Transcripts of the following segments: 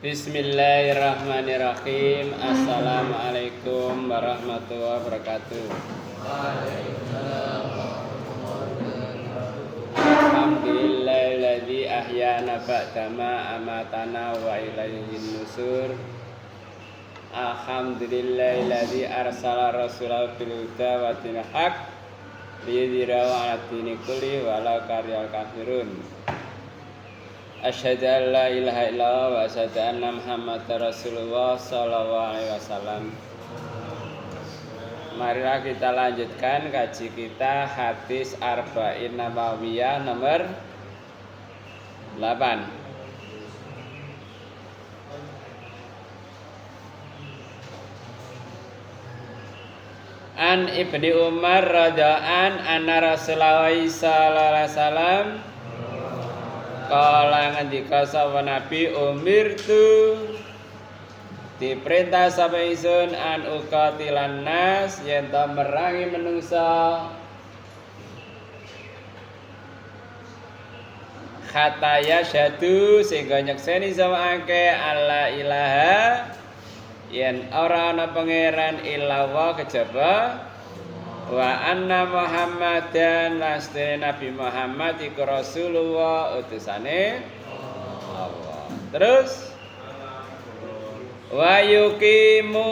Bismillahirrahmanirrahim. Assalamualaikum warahmatullahi wabarakatuh. Alhamdulillahilladzi ahyana ba'dama amatana wa ilaihin nusur. Alhamdulillahilladzi arsala rasulahu bil huda wa dinil haq liyudhhirahu 'ala dini kulli walau karihal kafirun. Asyhadu an la ilaha illallah wa asyhadu anna Muhammadar Rasulullah sallallahu alaihi wasallam. Marilah kita lanjutkan kaji kita hadis Arba'in Nawawiyah nomor 8. An Ibni Umar radhiyallahu anna Rasulullah sallallahu alaihi wasallam kala ngendika sapa Nabi umirtu diperintah sapa ingsun an uqatilan nas yen ta merangi menungsa hatta yasyhadu sehingga nyekseni sapa akeh alla ilaha yen ora ana pangeran illallah kejaba wa anna Muhammadan lastene Nabi Muhammad iku Rasulullah utusane Allah. Terus wa yuqimu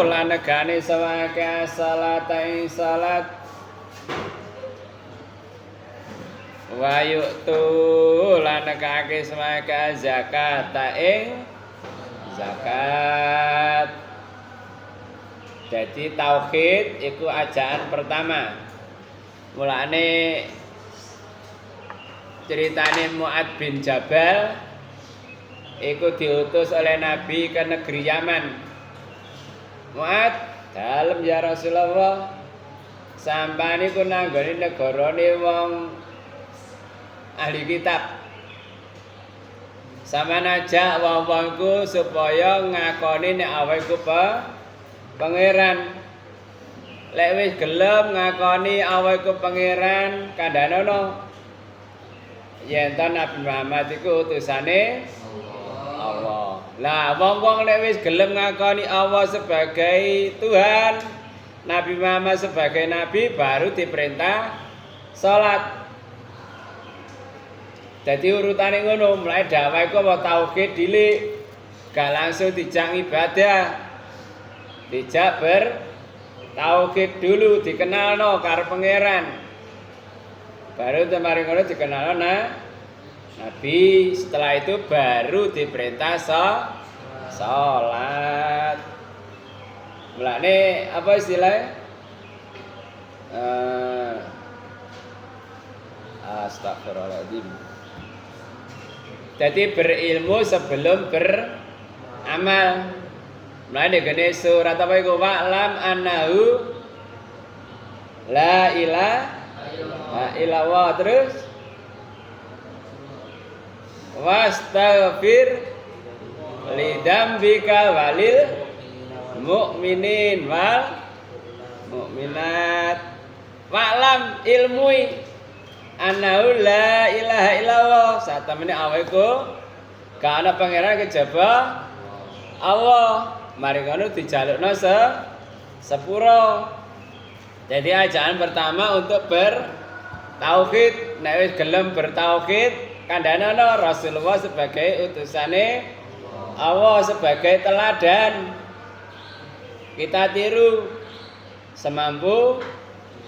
lan negane sawake salat ing salat wa yu'tu lan negake sawake zakat ing zakat. Jadi tauhid iku ajaan pertama. Mulane ceritane Mu'ad bin Jabal iku diutus oleh Nabi ke negeri Yaman. Mu'ad, dalem ya Rasulullah. Sampane ku nanggone negarane wong ahli kitab. Sampeyan ajak wong-wongku supaya ngakoni nek awake ku pangeran. Lek wis gelem ngakoni awake ku pangeran kandhanono yen ta Nabi Muhammad iku utusane Allah. Lah wong-wong lek wis gelem ngakoni Allah sebagai Tuhan, Nabi Muhammad sebagai nabi baru diperintah salat. Jadi urutane ngono, mulai dakwah iku tauhid dhilik, gak langsung dijak ibadah. Dijak bertauhid dulu, dikenalno karo pangeran. Baru temari ngono dikenalno Nabi. Setelah itu baru diperintah salat. Mulane apa istilahnya? Astagfirullahaladzim. Jadi berilmu sebelum beramal. Mulai gene surat apa iku wa'lam annahu la ilaha illallah. Terus wastaghfir lidzambika walil mu'minin wal mu'minat. Wa'lam ilmui annahu la ilaha illallah. Satemene awake gak ana pangeran kejaba Allah. Mari ngono dijalukno sepuro. Jadi ajaan pertama untuk bertauhid. Nek wis gelem bertauhid kandhanono Rasulullah sebagai utusane Allah, sebagai teladan. Kita tiru semampu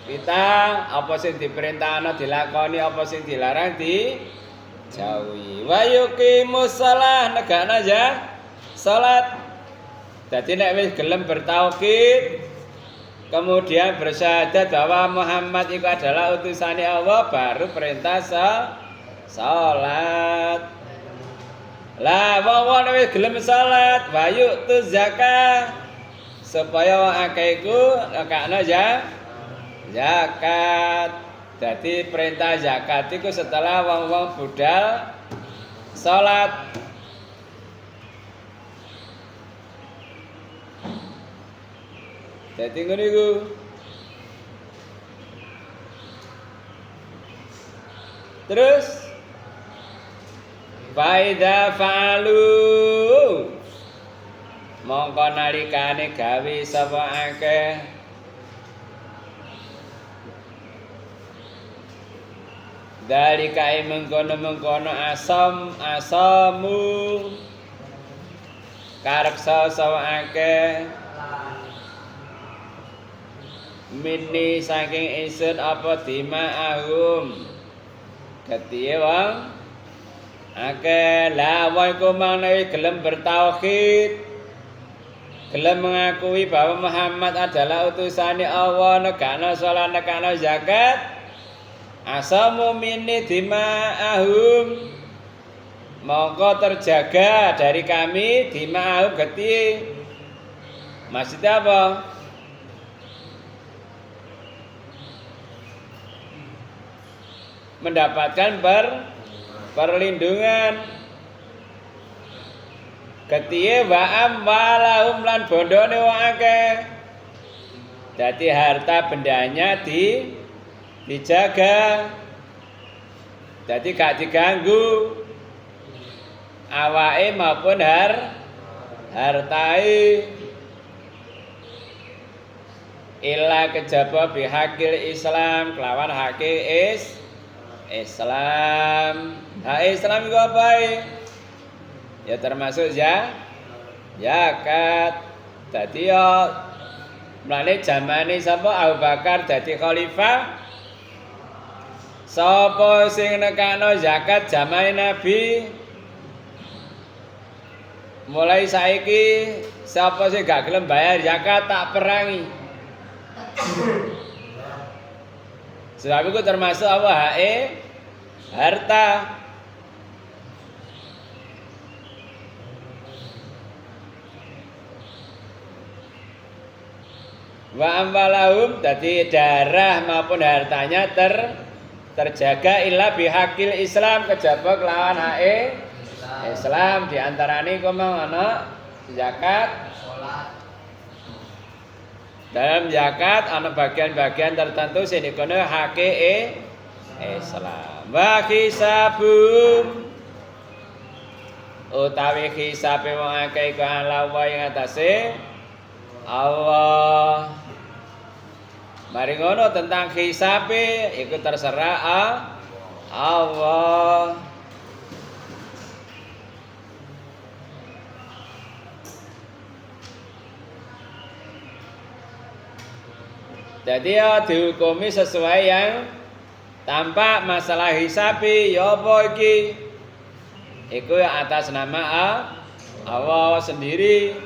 kita, apa sing diperintahno dilakoni, apa sing dilarang dijauhi. Wa yuqimus shalah negakna ya salat. Jadi nek wis gelem bertauhid kemudian bersyahadat bahwa Muhammad itu adalah utusannya Allah baru perintah salat. Lah wong-wong nek wis gelem salat wa yu'tu zakah supaya wong akeh iku nekakno zakat. Jadi perintah zakat itu setelah wong-wong budal salat. Jadi ngono iku. Terus faida fa'alu mongko nalikane gawe sapa akeh dalika mengkono asamu kareksa sapa akeh minni saking ingsun apa dimaahum ketiye wong akeh la wa iku mangnawi gelem bertauhid gelem mengakui bahwa Muhammad adalah utusane Allah negakno salat negakno zakat asamu minni dimaahum mongko terjaga dari kami dimaahum ketiye maksudnya apa? Mendapatkan perlindungan ketiye wa'am walahum lan bondone wong akeh dadi harta bendanya dijaga dadi gak diganggu awake maupun hartai illa kejaba bihaqil Islam kelawan hake Islam. Hak Islam itu apa? Ya termasuk zakat. Dadi ya mlane zamane sapa Abu Bakar dadi khalifah. Sapa sing nekakno zakat zamane Nabi? Mulai saiki sapa sing gak gelem bayar zakat tak perangi. Sebab itu termasuk apa? Harta. Wa amwalahum dadi darah maupun hartanya terjaga illa bihaqil Islam kejaba kelawan hake Islam diantarane iku mau ana zakat. Dalam zakat ana bagian-bagian tertentu sing dikono hake Islam. Wa hisabum utawi hisabe wong akeh iku ala wa ing atase Allah. Mari ngono tentang hisabe iku terserah Allah. Jadi ya dihukumi sesuai yang tampak masalah hisabi ya apa iki? Iku ya atas nama Allah sendiri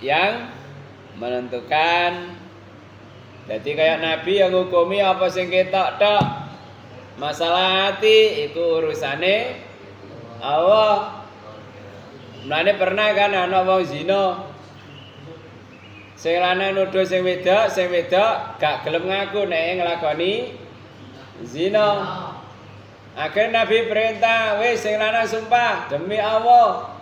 yang menentukan. Jadi kayak Nabi yang hukumi apa sing ketok tok. Masalah hati iku urusane Allah. Mulane pernah kan ana wong zina. Sing lanang nuduh sing wedok gak gelem ngaku nek nglakoni zina. Akhirnya Nabi perintah, wis sing lanang sumpah demi Allah.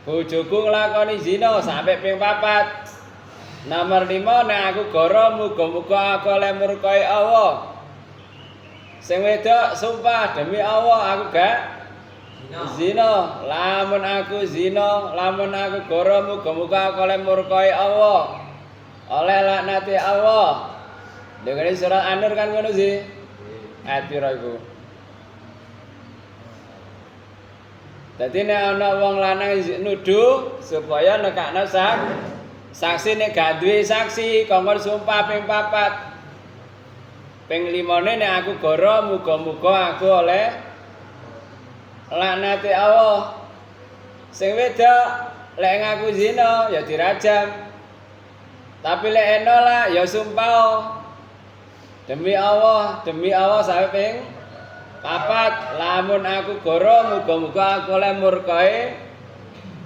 Bojoku nglakoni zina sampai ping 4. Nomor 5 nek aku goro muga-muga aku oleh murkai Allah. Sing wedok sumpah demi Allah aku gak zina, lamun aku zina, lamun aku goro muga-muga aku oleh murkai Allah, oleh laknati Allah. Dengerin surat An-Nur kan ngono sih. Ayat piro iku? Dadi nek ana wong lanang nuduh supaya nekakno saksi nek gak duwe saksi kongkon sumpah ping 4. Ping 5ne nek aku goro muga-muga aku oleh laknati Allah. Sing wedok lek ngaku zina ya dirajam. Tapi lek nolak ya sumpah demi Allah sampai ping 4. Lamun aku goro muga-muga aku oleh murkai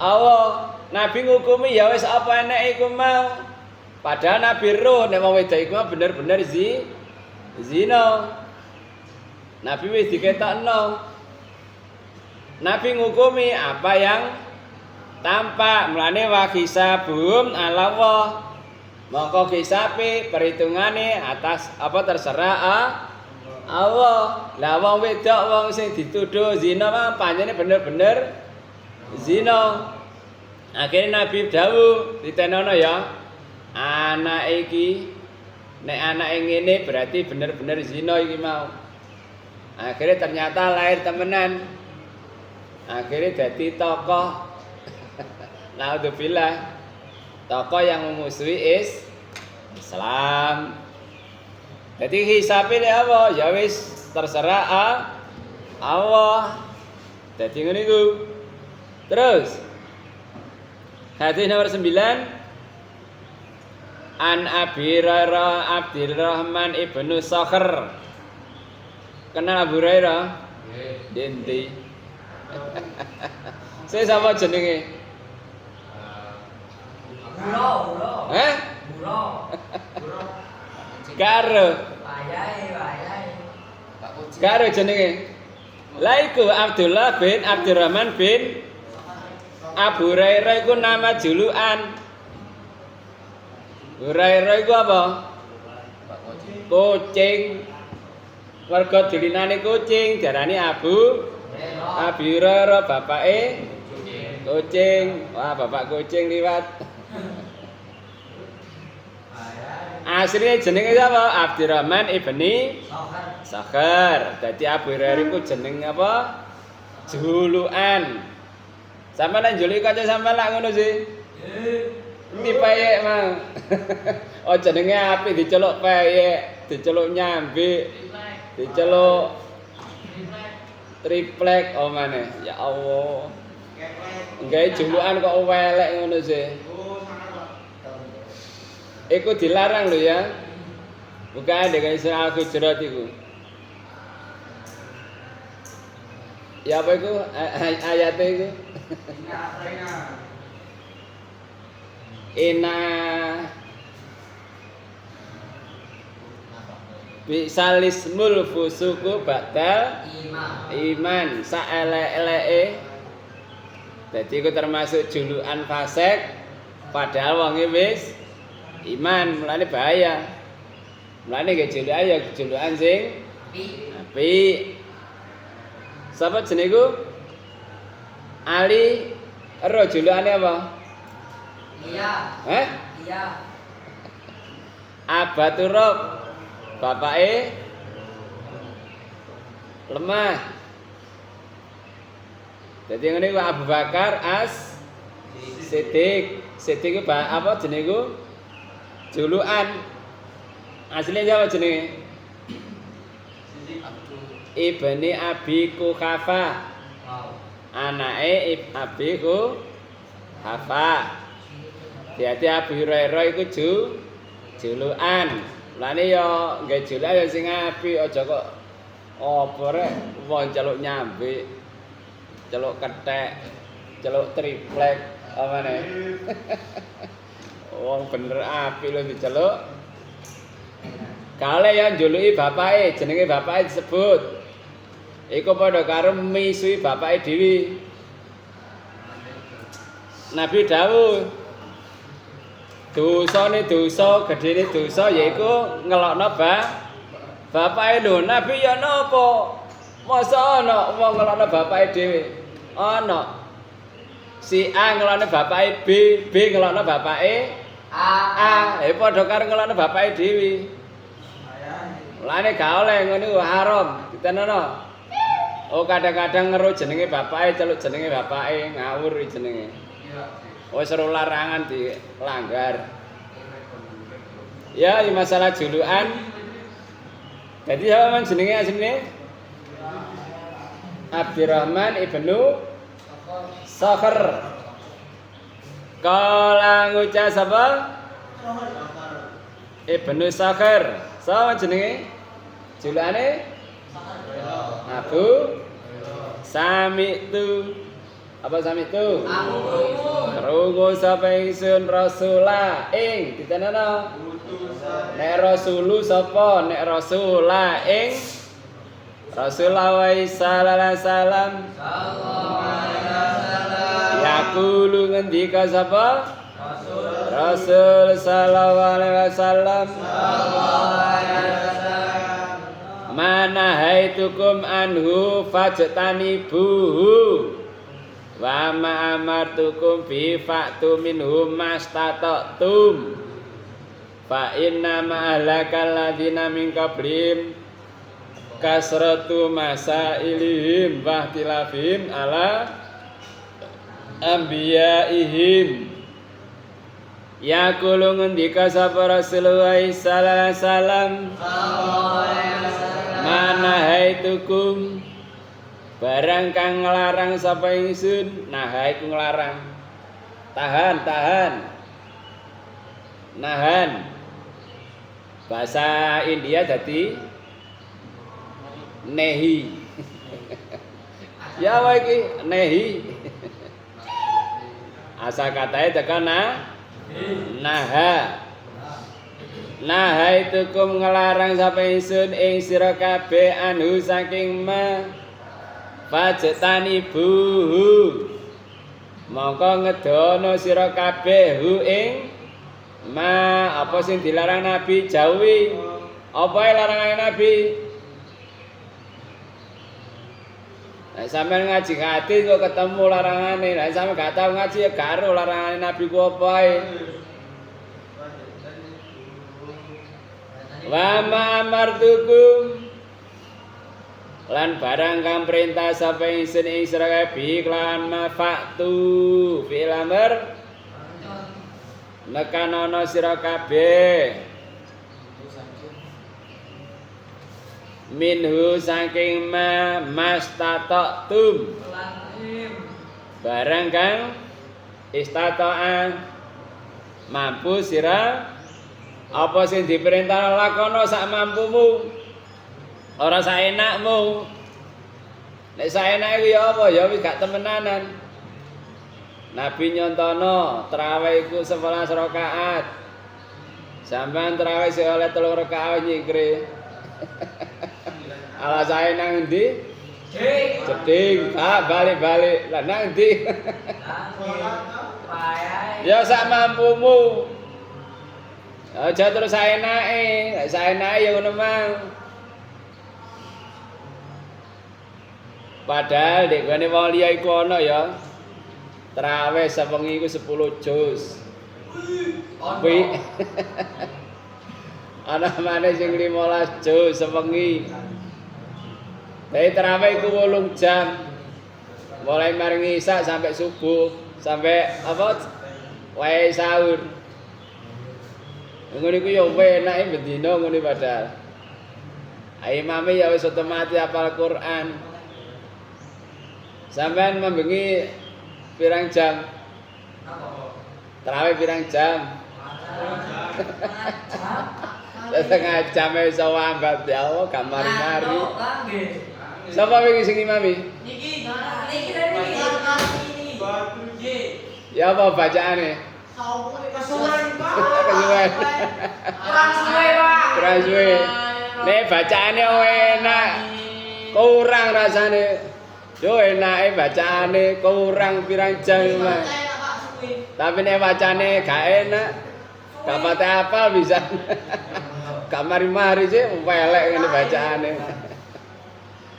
Allah. Nabi ngukumi ya wis apa enek iku mau. Padahal Nabi roh nek wong wedok iku bener-bener zina. Nabi wis diketokno. Nabi ngukumi apa yang tampak. Mulane wa hisabum ala Allah. Mongko hisabe perhitungane atas apa terserah Allah. Lah wong wedok wong sing dituduh zina mah pancene bener-bener zina. Akhirnya Nabi dawuh ditenono ya. Anak iki nek anake ngene berarti bener-bener zina iki mau. Akhirnya ternyata lahir temenan. Akhirnya jadi tokoh. Naudzubillah. Tokoh yang memusuhi Islam. Jadi hisabnya apa? Ya wis terserah Allah. Jadi ngene iku. Terus hadis nomor 9 An Abi Hurairah Abdurrahman ibnu Sakhr. Kenal Abu Hurairah? Nggih. Denti. Saya sama jenenge? Buro. Hah? Buro. Karo. Karo jenenge. Lah iku Abdullah bin Abdurrahman bin Abu Hurairah iku nama julukan. Hurairah iku apa? Kucing. Warga dilinane kucing diarani Abu Hurairah bapake kucing. Wah, bapak kucing liwat. Aslinya jenenge apa? Abdurrahman ibni Sakhr. Dadi Abu Hurairah iku jeneng apa? Julukan. Sampe nang juluki kanca sampe lak ngono sih. Endi payek, Mang? Oh jenenge apik diceluk payek, diceluk nyambe, diceluk triplek oh maneh. Ya Allah. Gawe julukan kok welek ngono sih. Iku dilarang lho ya. Bukan dengan surah Al-Hujurat iku. Ya apa iku ayatnya iku? Ina bisalismul fusuku ba'dal iman saelek-eleke. Dadi iku termasuk julukan fasik padahal wonge wis iman, mulane bahaya. Mulane nggih julukan ya julukan sing apik. Sapa jenenge iku? Ali ero julukane apa? Iya. Hah? Iya. Abaturab bapake lemah. Jadi ngene iku Abu Bakar As Siddiq. Siddiq iku apa jenenge iku? Julukan. Asline apa jenenge? Ibni Abi Kuhafa. Anake Abi Kuhafa. Dadi Abu Hurairah iku julukan. Mulane ya nggih julukan ya sing apik aja kok apa rek wong celuk nyambe. Celuk kethek, celuk triplek apa nih? Wong bener apik lho diceluk. Kale ya njuluki bapake, jenenge bapake disebut. Iku padha karo misui bapake dhewe. Nabi dawuh dosane dosa, gedene dosa yaiku ngelokno bapake lho. Nabi ya napa? Masa ana wong ngelokno bapake dhewe? Ana. Si A ngelokno bapake B, B ngelokno bapake A. Padha karo ngelokno bapake dhewe. Mulane gak oleh ngono iku haram, ditenono. Oh kadang-kadang ngeru jenenge bapake, celuk jenenge bapake, ngawur iki jenenge. Wis ora larangan dilanggar. Ya, ini masalah julukan. Jadi apa men jenenge asline? Abdurrahman ibnu Sakhr. Kala ngucap sapa? Ibnu Sakhr. Sapa jenenge? Julukane? Abu Sami itu. Apa Sami itu? Krungu sapa ingsun Rasulullah ing ditenono. Nek Rasulu sapa? Nek Rasulullah ing Rasulullah sallallahu alaihi wasallam. Yaqulu ngendika sapa? Rasul sallallahu alaihi wasallam. Manahaitukum anhu fajtanibuhu wa ma amartukum bi fa'tu minhum mastata'tum fa inna ma ahlakal ladzina min qablihim kasratu masailihim wa ikhtilafihim ala anbiyaihim. Yaqulu ngendika sapa Rasulullah sallallahu alaihi wasallam, manahaitukum barang kang nglarang sapa ingsun. Nahai ku nglarang, tahan nahan. Bahasa India jadi nehi. Ya wae iki nehi. Asal katanya tekan naha. Nahaitukum ngelarang sapa ingsun ing sira kabeh anhu saking ma fajtanibuhu mongko ngedono sira kabeh hu ing ma apa sing dilarang Nabi jauhi. Apa larangane Nabi? Nek sampean ngaji hati kok ketemu larangane, nek sampean gak tau ngaji ya karo larangane Nabi ku apa ae. Wa ma amartukum lan barang kang perintah sapa ingsun ing sira kabeh lan mafatu fil amr nekanono sira kabeh minhu saking mastata'tum barang kang istata'a mampu sira apa sing diperintah lakono sak mampumu ora sak enakmu. Nek sak enake ya apa ya wis gak temenanan. Nabi nyontono tarawih iku 11 rakaat. Sampeyan tarawih sing oleh 3 rakaat nyikre. Alasannya nang endi? Jeding, balik-balik. Lah nang endi? Ya sak mampumu. Aja terus saenake, nek saenake ya ngono mang. Padahal nek gone wong liya iku ana ya. Tarawih sewengi iku 10 juz. Kuwi ana maneh sing 15 juz sewengi. Tapi tarawih iku 8 jam. Mulai mari isya sampai subuh, sampai apa? Wae sahur. Ngono iku ya enake bendina ngono padahal. Imame ya wis otomatis hafal Quran. Sampeyan membengi pirang jam? Tarawih pirang jam? Setengah jam wis wambat ya Allah kamari-mari. Sapa wingi sing imami? Niki ya apa bacaane? Kesuwen Pak. Kurang suwe. Nek bacaane enak. Kurang rasane. Yo enake bacaane kurang pirang jam Mas. Tapi nek bacane gak enak. Gak pate hafal bisa. Gak mari-mari sih welek ngene bacaane.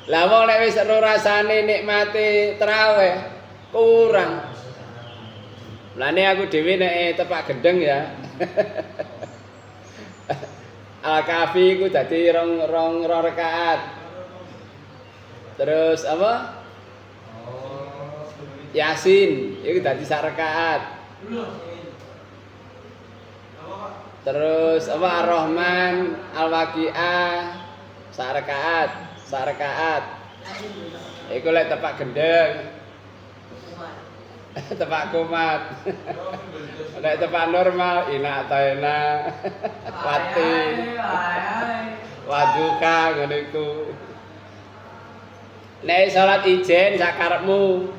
Lah wong nek wis ero rasane nikmati tarawih kurang. Lane aku dhewe nek tepak gendeng ya. Al-Kahfi ku dadi rong rakaat. Terus apa? Yasin iku dadi sak rakaat. Terus apa Ar-Rahman, Al-Waqiah sak rakaat. Iku lek tepak gendeng. Tepak kumat. Nek tepak normal ina ta ena. Wati. Waduka ngono iku. Nek salat ijen sak karepmu.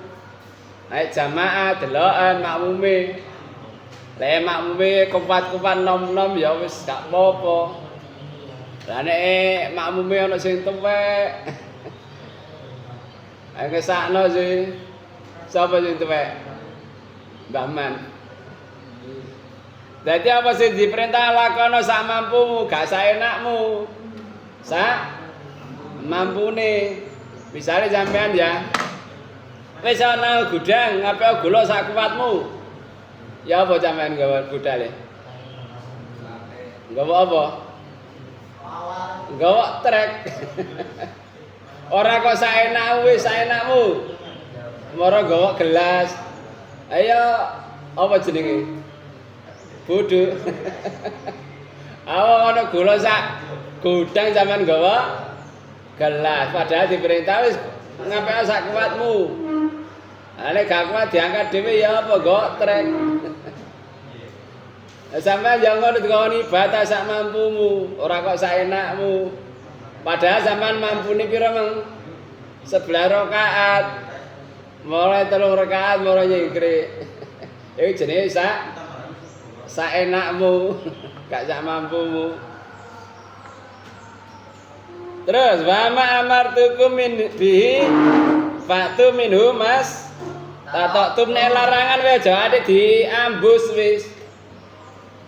Nek jamaah deloken makmume. Lek makmume kupat-kupat nom-nom ya wis gak apa-apa. Lah nek makmume ana sing tuwek. Ayo kesakno sih. Sapa sing tuwek? Mbah Man. Dadi apa sing diperintah lakono sak mampumu, gak saenakmu. Sak mampune. Misale sampean ya wis ana gudang ngape gula sak kuwatmu. Ya apa sampean gawa budale? Gawa apa? Gawa trek. Ora kok saenakmu wis saenakmu. Moro gawa gelas. Ayo apa jenenge? Bodho. Awak ana gula sak gudang sampean gawa gelas padahal diperintah wis ngapain sak kuatmu. Nek gak kuat diangkat dhewe ya apa kok trek. Sampeyan yo ngono dikoni ibadah sak mampumu, ora kok sak enakmu. Padahal sampean mampune pira meng? 11 rakaat. Mulai 3 rakaat mulai nyingkrik. Iku jenenge sak enakmu, gak sak mampumu. Terus wa ma amartukum min bihi fatu minhu mas tatok nek larangan wae aja ade diambus wis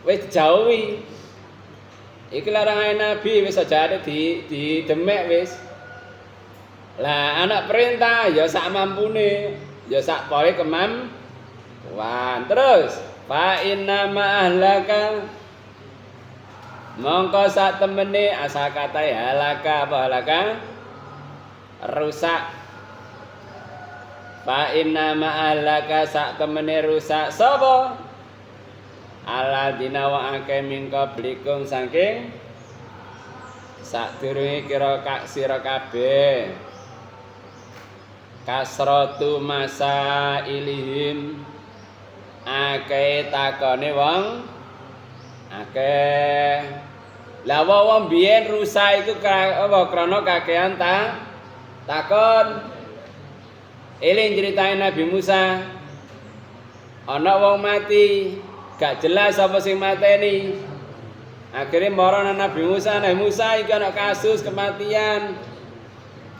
dijauhi. Iki larangan Nabi wis aja ade di demek wis. Lah anak perintah ya sak mampune, ya sak poe kemampuan. Terus fa inna ma ahlaka mongko sak temene asal kata halaka apa halaka rusak. Fa inna ma ahlaka sak temene rusak sapa alladzina wa ake mingko blikum saking sadurunge kira kak sira kabeh kasratu masa ilihim akeh takone wong akeh. Lah wong biyen rusak iku apa krana kakehan takon. Eling critane Nabi Musa. Ana wong mati, gak jelas sapa sing mateni. Akhire marana Nabi Musa iki ana kasus kematian.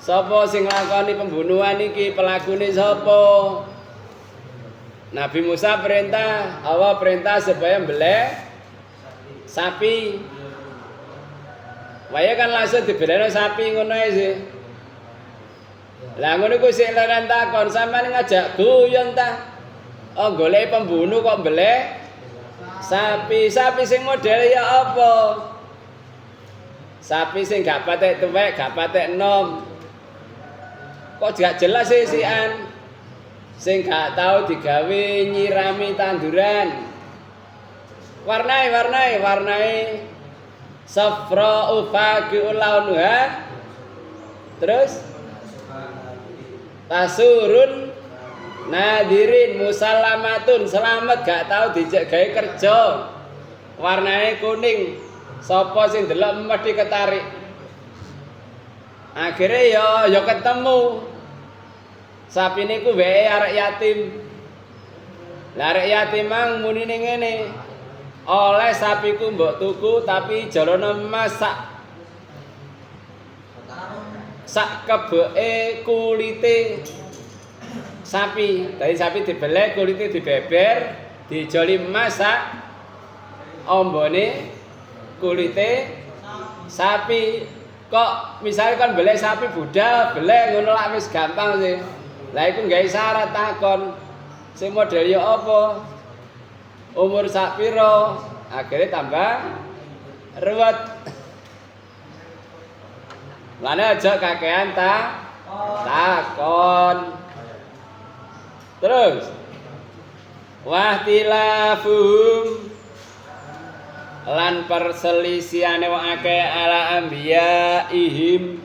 Sapa sing nglakoni pembunuhan iki, pelakune sapa? Nabi Musa perintah, Allah perintah supaya mbeleh sapi. Waya kan langsung dibelehno sapi ngono ae sih. Lah ngono iku sik laran takon sampean ngajak guyon ta? Oh golek pembunuh kok mbeleh sapi. Sapi sing model ya apa? Sapi sing gak patek tuwek, gak patek enom. Kok gak jelas sisian. Sing gak tau digawe nyirami tanduran. Warnai safra ufaqiul launuha. Terus tasurun nadirin musallamatun selamat gak tau dijak gawe kerja. Warnane kuning. Sapa sing delok mesti ketarik. Akhire ya ketemu. Sapi niku wae arek yatim. Lah arek yatim mang munine ngene. Oleh sapiku mbok tuku tapi jalana masak. Sak kebeke kulite sapi. Dari sapi dibeleh, kulite dibeber, dijoli masak. Ombone kulite sapi. Kok misalnya kan beleh sapi budal, beleh ngono lak wis gampang sih. Lah iku gawe syarat takon. Sing model ya apa? Umur sak pira? Akhire tambah ruwet. Lane aja kakean takon. Terus wahtilafum lan perselisihane wong akeh ala anbiya ihim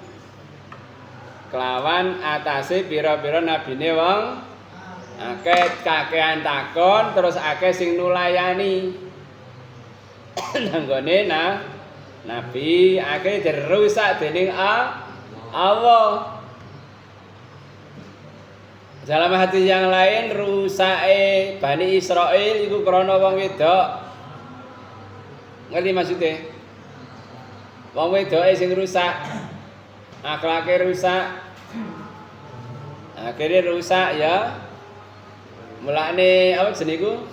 kelawan atase pira-pira nabine wong akeh kakean takon terus akeh sing nulayani nanggone nabi akeh dirusak dening Allah. Dalam hati yang lain rusake Bani Israil iku krana wong wedok. Ngerti maksudnya? Wong wedoke sing rusak, akhlake rusak, akhirnya rusak ya. Mulane apa jenengku?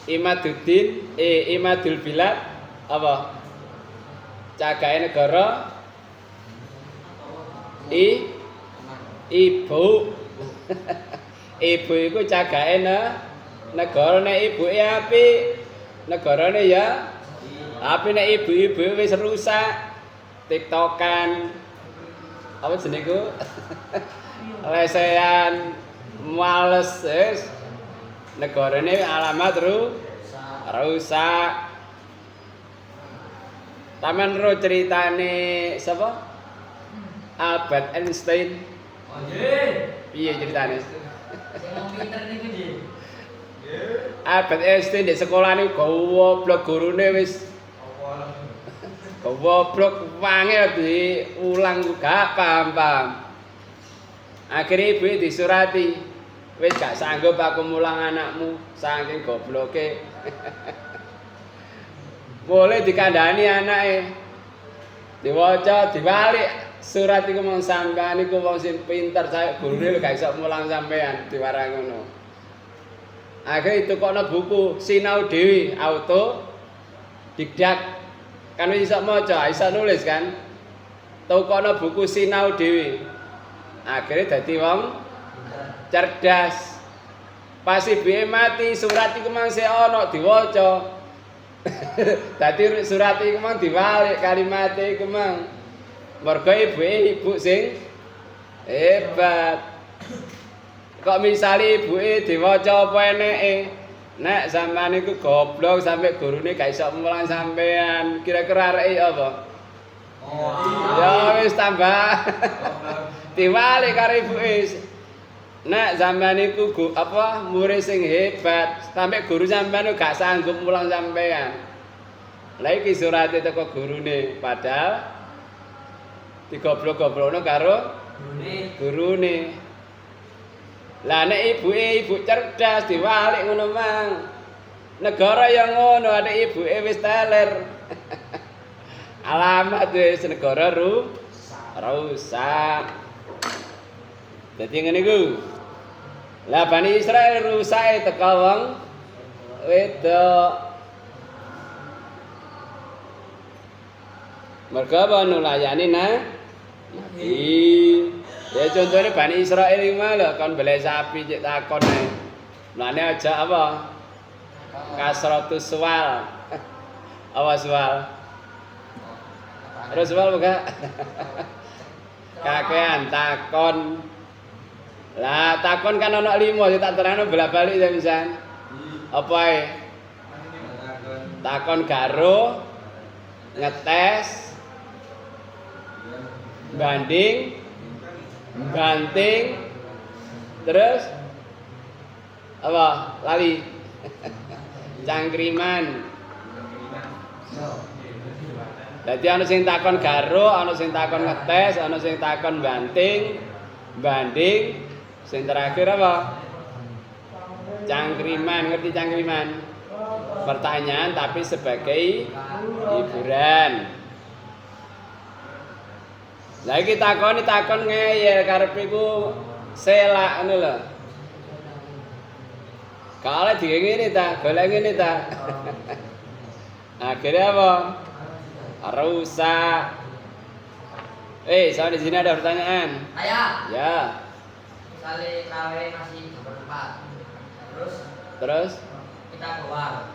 Imaduddin, Imadul Bilad apa? cagake negara ibu. Ibu iku cagake negara, nek ibuke apik negarane ya apik, nek ibu-ibu wis rusak tiktokan apa jenenge iku lesehan males wis negarane alamat rusak. Taman ro ceritane sapa? Albert Einstein. Oh nggih. Piye ceritane? Sing wong pinter niku nggih. Albert Einstein di sekolah niku goblok gurune wis goblok wangel diulang gak paham. Akhirnya ibu disurati, wis gak sanggup aku mulang anakmu saking gobloke. Boleh dikandani anake. Diwaca dibalik surat iku mong sampean iku wong sing pinter, saya gurune lho gak iso mulang sampean diwarang ngono. Akhire ditukokno buku sinau dhewe auto dikdak. Kan wis iso maca, iso nulis kan. Tukokno buku sinau dhewe. Akhire dadi wong cerdas. Pas ibuke mati surat iku mang sik ana diwaca. Dadi surat iku mang diwalik kalimate iku mang. Mergo ibu sing hebat. Kok misale ibuke diwaca apa eneke? Nek sampean iku goblok sampe gurune gak iso mulang sampean, kira-kira areke apa? Oh. Ya wis tambah. Diwalik karo ibuke. Nek sampean iku murid sing hebat, sampe guru sampean gak sanggup mulang sampean. Lah iki surate teko gurune, padahal digoblok-goblokno karo gurune. Lah nek ibu cerdas diwalik ngono mang. Negara yang ngono adek ibuke wis teler. Alamat wis negara rusak. Dadi ngene iku. Lah Bani Israil rusake teko wong wedok. Mergo apa nulayani nabi. Ya contohnya Bani Israil iki mah lho kon beli sapi cek takon ae. Mulane aja apa? Kasratus sual. Apa sual? Terus sual buka? Kakean takon. Lah takon kan ana 5 tak terangno bolak-balik ya pisan. Apa ae? Takon garo, ngetes, banding, banting, terus apa? Lali. Cangkriman. Dadi ana sing takon garo, ana sing takon ngetes, ana sing takon banting, banding, sing terakhir apa? Cangkriman, ngerti cangkriman? Pertanyaan tapi sebagai hiburan. Lah iki takon ngeyel karepe iku selak ngono lho. Kale ngene ta, golek ngene ta. Akhirnya apa? Rusak. Sama di sini ada pertanyaan. Ayah. Ya. Misalnya KW masih berempat. Terus kita keluar.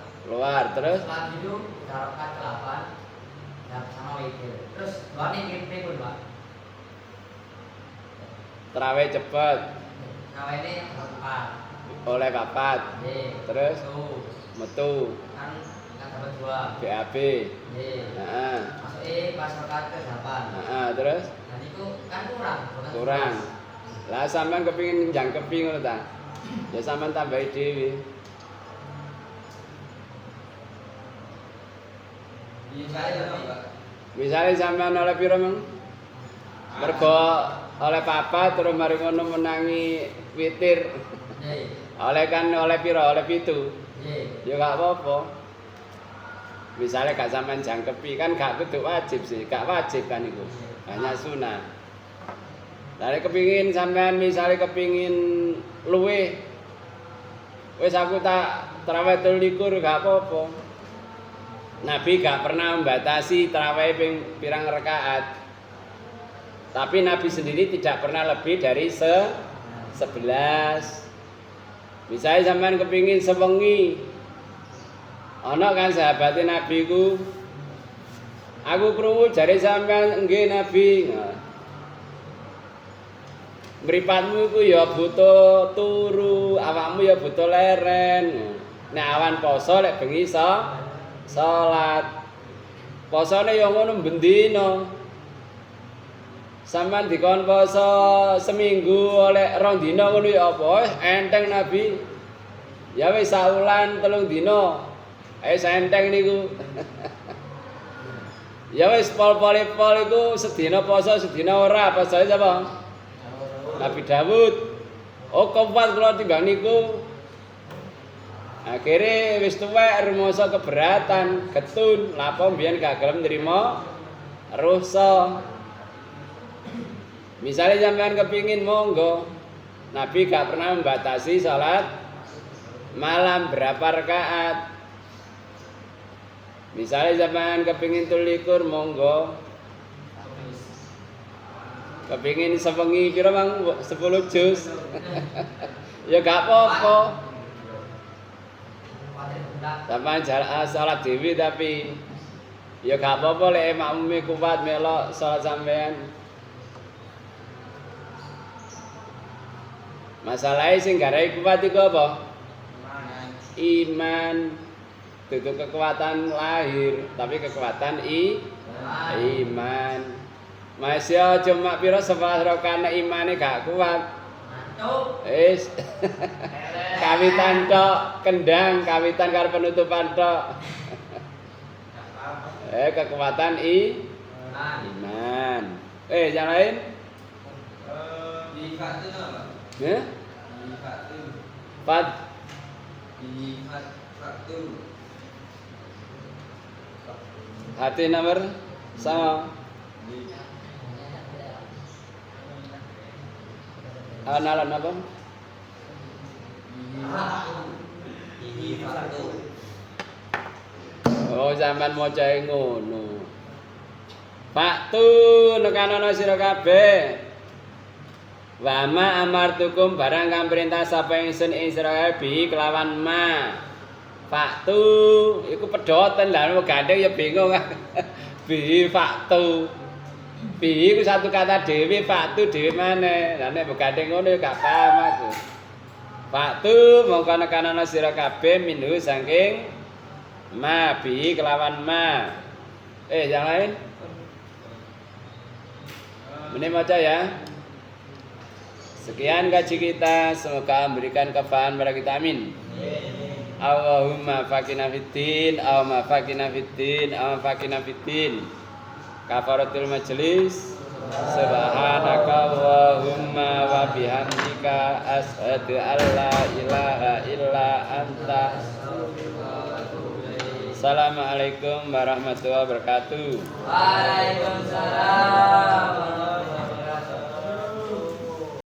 Terus setelah itu jarakkan ke 8 dan sama witir. Terus dua nih mirip pun Pak. terawih cepet. KW ini berempat. Oleh papat. Terus metu. Kan dapat 2. BAB. Heeh. Masuk pas rokat ke 8. Terus Dan itu kan kurang. Lah sampean kepengin jangkepi ngono ta? Ya sampean tambahi dhewe. Misalnya sampean oleh piro meng? Mergo oleh papat terus mari ngono menangi witir. Oleh piro? Oleh 7. Ya gak apa-apa. Misalnya gak sampean jangkepi kan gak kudu wajib sih, gak wajib kan iku. Hanya sunah. Lah kepingin sampean misalnya kepingin luwe wis aku tak terawih 23 gak apa-apa. Nabi gak pernah membatasi tarawih pirang rakaat. Tapi Nabi sendiri tidak pernah lebih dari 11. Misalnya sampean kepingin sewengi, ana kan sahabatnya Nabi ku, aku krungu jare sampean nggih Nabi. Mripatmu iku ya butuh turu, awakmu ya butuh leren. Nek awan poso lek bengi salat. Posone ya ngono bendina. Sampeyan dikon poso seminggu oleh 2 dina ngono ya apa? Enteng Nabi. Ya wis saulan 3 dina. Enteng niku. Ya wis pol-pol iku sedina poso, sedina ora. Posoe sapa? Nabi Dawud. Oh kuat kula timbang niku. Akhirnya wis tuwek rumoso keberatan, getun, lapo mbiyen gak gelem nrimo rusa. Misalnya sampean kepingin monggo, Nabi gak pernah membatasi salat malam berapa rakaat. Misalnya sampean kepingin 23 monggo. Kepingin sewengi kira Bang 10 juz. Ya gak apa-apa. Sampeyan salat dhewe tapi ya gak apa-apa lek makmume kuat melok salat sampean. Masalahnya sing garai kuat iku apa? Iman. Dudu kekuatan lahir, tapi kekuatan iman. Masya cuma pira separuh karena imane gak kuat. Wis. Kawitan tok, kendang kawitan karo penutupan tok. Kekuatan iman. Yang lain? Hati nomor sama. Analan apa? Oh, zaman maca ngono. Faktu nekanono sira kabeh. Wa ma amartukum barang kang perintah sapa ingsun ing sira kabeh kelawan ma. Faktu iku pedoten lha gandeng ya bingung. Bi faktu. Bi iku satu kata dhewe, faktu dhewe maneh. Lah nek begandeng ngono ya gak paham aku. Faktu mongko nekanono sira kabeh minhu saking ma bi kelawan ma. Yang lain? Mene maca ya. Sekian kaji kita, semoga memberikan kefahaman pada kita, amin. Allahumma faqina fiddin, Allahumma faqina fiddin, Allahumma faqina fiddin. Kafaratul majlis. Subhanaka Allahumma wa bihamdika asyhadu an la ilaha illa anta. Assalamualaikum warahmatullahi wabarakatuh. Waalaikumsalam.